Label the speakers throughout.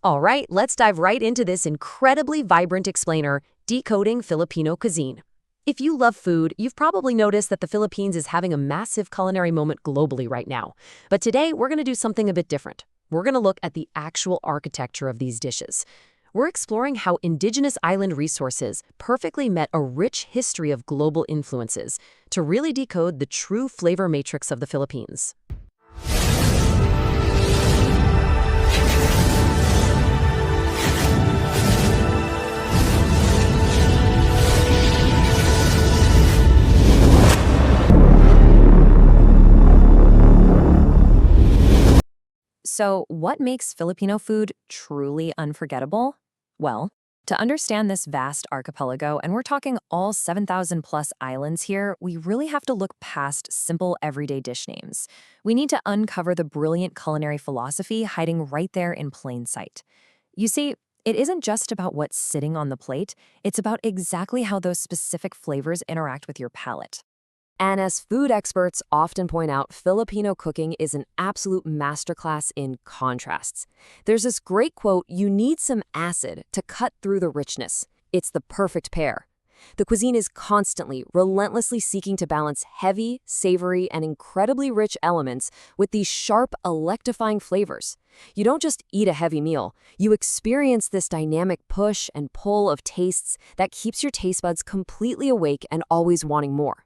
Speaker 1: All right, let's dive right into this incredibly vibrant explainer, Decoding Filipino Cuisine. If you love food, you've probably noticed that the Philippines is having a massive culinary moment globally right now. But today, we're going to do something a bit different. We're going to look at the actual architecture of these dishes. We're exploring how indigenous island resources perfectly met a rich history of global influences to really decode the true flavor matrix of the Philippines.
Speaker 2: So, what makes Filipino food truly unforgettable? Well, to understand this vast archipelago, and we're talking all 7,000 plus islands here, we really have to look past simple everyday dish names. We need to uncover the brilliant culinary philosophy hiding right there in plain sight. You see, it isn't just about what's sitting on the plate, it's about exactly how those specific flavors interact with your palate.
Speaker 1: And as food experts often point out, Filipino cooking is an absolute masterclass in contrasts. There's this great quote, "You need some acid to cut through the richness." It's the perfect pair. The cuisine is constantly, relentlessly seeking to balance heavy, savory, and incredibly rich elements with these sharp, electrifying flavors. You don't just eat a heavy meal, you experience this dynamic push and pull of tastes that keeps your taste buds completely awake and always wanting more.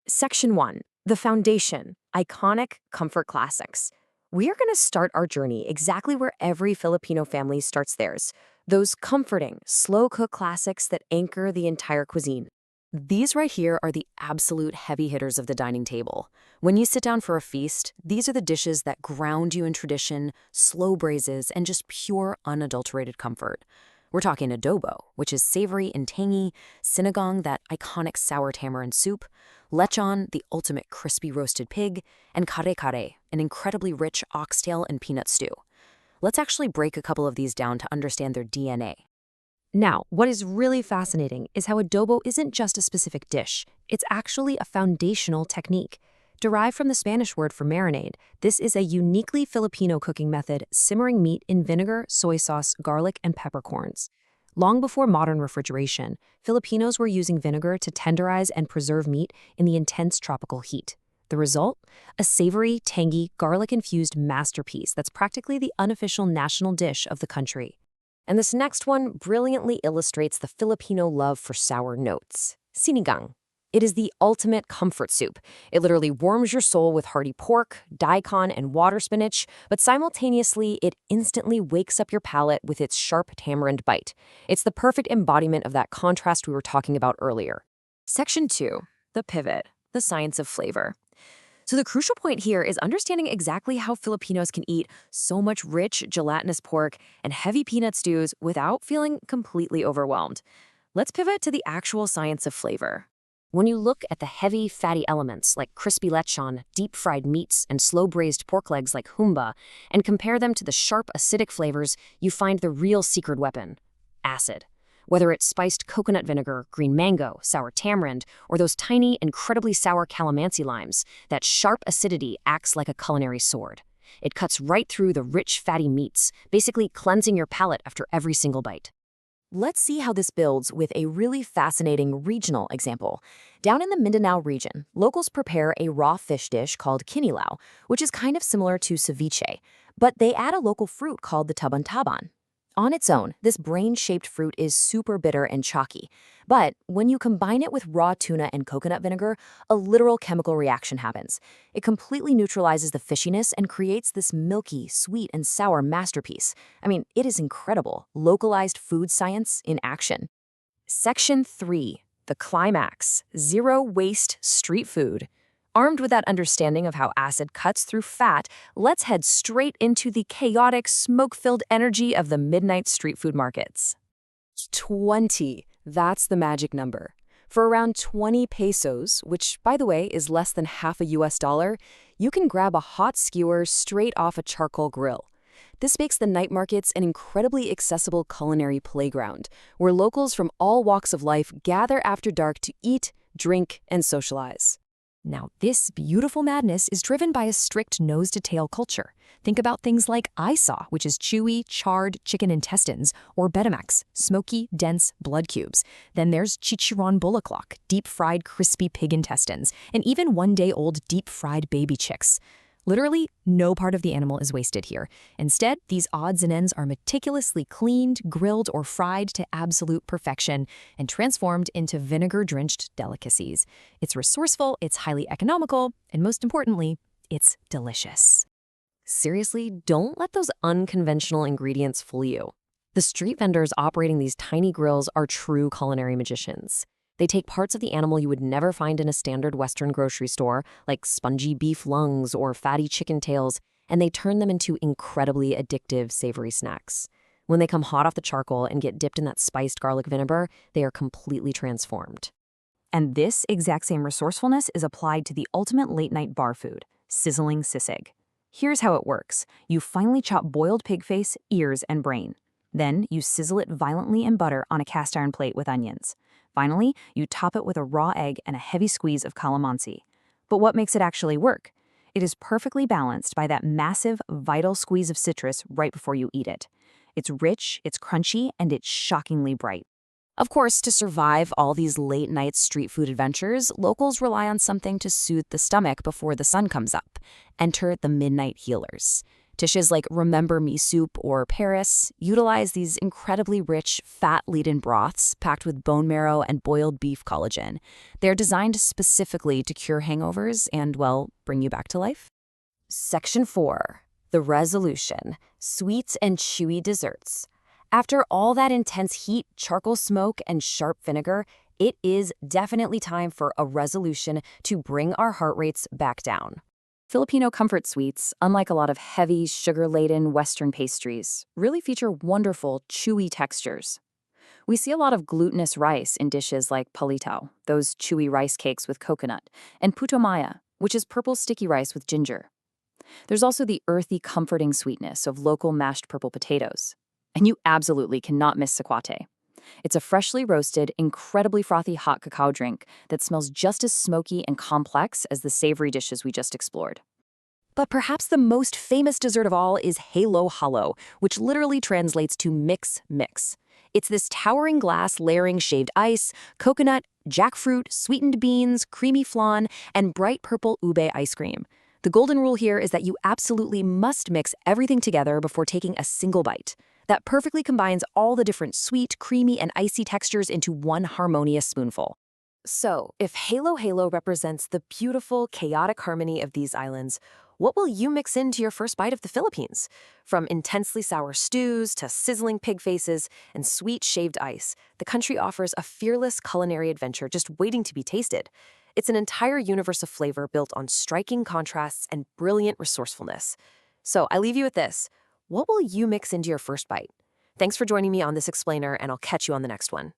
Speaker 2: Section 1, The Foundation, Iconic Comfort Classics. We are going to start our journey exactly where every Filipino family starts theirs, those comforting, slow-cook classics that anchor the entire cuisine. These right here are the absolute heavy hitters of the dining table. When you sit down for a feast, these are the dishes that ground you in tradition, slow braises, and just pure, unadulterated comfort. We're talking adobo, which is savory and tangy, sinigang, that iconic sour tamarind soup, lechon, the ultimate crispy roasted pig, and kare-kare, an incredibly rich oxtail and peanut stew. Let's actually break a couple of these down to understand their DNA.
Speaker 1: Now, what is really fascinating is how adobo isn't just a specific dish. It's actually a foundational technique. Derived from the Spanish word for marinade, this is a uniquely Filipino cooking method, simmering meat in vinegar, soy sauce, garlic, and peppercorns. Long before modern refrigeration, Filipinos were using vinegar to tenderize and preserve meat in the intense tropical heat. The result? A savory, tangy, garlic-infused masterpiece that's practically the unofficial national dish of the country. And this next one brilliantly illustrates the Filipino love for sour notes. Sinigang. It is the ultimate comfort soup. It literally warms your soul with hearty pork, daikon, and water spinach, but simultaneously, it instantly wakes up your palate with its sharp tamarind bite. It's the perfect embodiment of that contrast we were talking about earlier.
Speaker 2: Section 2, The Pivot, The Science of Flavor. So the crucial point here is understanding exactly how Filipinos can eat so much rich, gelatinous pork and heavy peanut stews without feeling completely overwhelmed. Let's pivot to the actual science of flavor.
Speaker 1: When you look at the heavy, fatty elements like crispy lechon, deep-fried meats, and slow-braised pork legs like humba, and compare them to the sharp, acidic flavors, you find the real secret weapon: acid. Whether it's spiced coconut vinegar, green mango, sour tamarind, or those tiny, incredibly sour calamansi limes, that sharp acidity acts like a culinary sword. It cuts right through the rich, fatty meats, basically cleansing your palate after every single bite.
Speaker 2: Let's see how this builds with a really fascinating regional example. Down in the Mindanao region, locals prepare a raw fish dish called kinilaw, which is kind of similar to ceviche, but they add a local fruit called the taban-taban. On its own, this brain-shaped fruit is super bitter and chalky, but when you combine it with raw tuna and coconut vinegar, a literal chemical reaction happens. It completely neutralizes the fishiness and creates this milky, sweet, and sour masterpiece. I mean, it is incredible. Localized food science in action. Section 3, The Climax, Zero Waste Street Food. Armed with that understanding of how acid cuts through fat, let's head straight into the chaotic, smoke-filled energy of the midnight street food markets.
Speaker 1: 20. That's the magic number. For around 20 pesos, which, by the way, is less than half a US dollar, you can grab a hot skewer straight off a charcoal grill. This makes the night markets an incredibly accessible culinary playground, where locals from all walks of life gather after dark to eat, drink, and socialize.
Speaker 3: Now, this beautiful madness is driven by a strict nose-to-tail culture. Think about things like isa, which is chewy, charred chicken intestines, or Betamax, smoky, dense blood cubes. Then there's chicharon bulaklak, deep-fried crispy pig intestines, and even one-day-old deep-fried baby chicks. Literally, no part of the animal is wasted here. Instead, these odds and ends are meticulously cleaned, grilled, or fried to absolute perfection and transformed into vinegar-drenched delicacies. It's resourceful, it's highly economical, and most importantly, it's delicious.
Speaker 1: Seriously, don't let those unconventional ingredients fool you. The street vendors operating these tiny grills are true culinary magicians. They take parts of the animal you would never find in a standard Western grocery store, like spongy beef lungs or fatty chicken tails, and they turn them into incredibly addictive, savory snacks. When they come hot off the charcoal and get dipped in that spiced garlic vinegar, they are completely transformed.
Speaker 2: And this exact same resourcefulness is applied to the ultimate late-night bar food, sizzling sisig. Here's how it works. You finely chop boiled pig face, ears, and brain. Then you sizzle it violently in butter on a cast iron plate with onions. Finally, you top it with a raw egg and a heavy squeeze of calamansi. But what makes it actually work? It is perfectly balanced by that massive, vital squeeze of citrus right before you eat it. It's rich, it's crunchy, and it's shockingly bright.
Speaker 3: Of course, to survive all these late-night street food adventures, locals rely on something to soothe the stomach before the sun comes up. Enter the midnight healers. Dishes like Remember Me soup or Paris utilize these incredibly rich, fat-laden broths packed with bone marrow and boiled beef collagen. They're designed specifically to cure hangovers and, well, bring you back to life.
Speaker 1: Section 4. The resolution. Sweet and chewy desserts. After all that intense heat, charcoal smoke, and sharp vinegar, it is definitely time for a resolution to bring our heart rates back down.
Speaker 2: Filipino comfort sweets, unlike a lot of heavy, sugar-laden Western pastries, really feature wonderful, chewy textures. We see a lot of glutinous rice in dishes like palitaw, those chewy rice cakes with coconut, and puto maya, which is purple sticky rice with ginger. There's also the earthy, comforting sweetness of local mashed purple potatoes. And you absolutely cannot miss sakwate. It's a freshly roasted, incredibly frothy hot cacao drink that smells just as smoky and complex as the savory dishes we just explored.
Speaker 3: But perhaps the most famous dessert of all is halo halo, which literally translates to mix. It's this towering glass layering shaved ice, coconut, jackfruit, sweetened beans, creamy flan, and bright purple ube ice cream. The golden rule here is that you absolutely must mix everything together before taking a single bite. That perfectly combines all the different sweet, creamy, and icy textures into one harmonious spoonful. So, if Halo Halo represents the beautiful, chaotic harmony of these islands, what will you mix into your first bite of the Philippines? From intensely sour stews to sizzling pig faces and sweet shaved ice, the country offers a fearless culinary adventure just waiting to be tasted. It's an entire universe of flavor built on striking contrasts and brilliant resourcefulness. So, I leave you with this. What will you mix into your first bite? Thanks for joining me on this explainer, and I'll catch you on the next one.